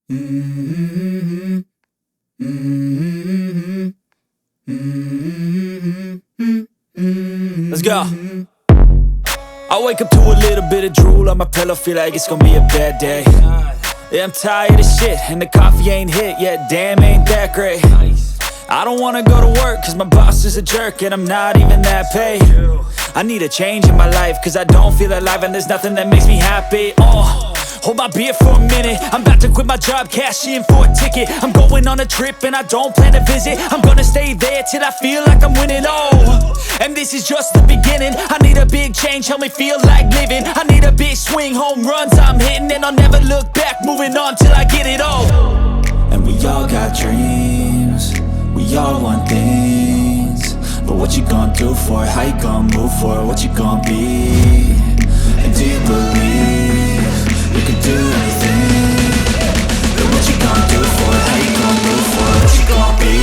Let's go. I wake up to a little bit of drool on my pillow, feel like it's gonna be a bad day. Yeah, I'm tired of shit, and the coffee ain't hit yet, damn, ain't that great. I don't wanna go to work, cause my boss is a jerk, and I'm not even that paid. I need a change in my life, cause I don't feel alive, and there's nothing that makes me happy. Hold my beer for a minute, I'm about to quit my job, cash in for a ticket. I'm going on a trip and I don't plan to visit. I'm gonna stay there till I feel like I'm winning, and this is just the beginning. I need a big change, help me feel like living. I need a big swing, home runs I'm hitting, and I'll never look back, moving on till I get it all. And we all got dreams, we all want things, but what you gonna do for it? How you gonna move for it? What you gonna be? And do you believe you can do anything? But what you gonna do for it? How you gonna move for it? What you gonna be?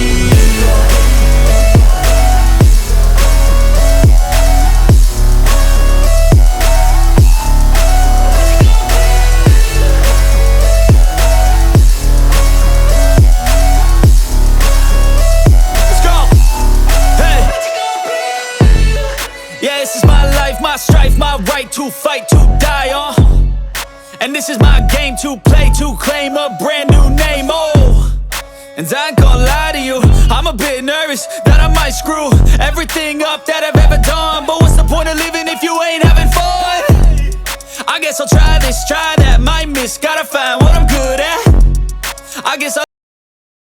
Yeah, this is my life, my strife, my right to fight, to die on. And this is my game to play, to claim a brand new name, And I ain't gonna lie to you, I'm a bit nervous that I might screw everything up that I've ever done. But what's the point of living if you ain't having fun? I guess I'll try this, try that, might miss, gotta find what I'm good at. I guess I'll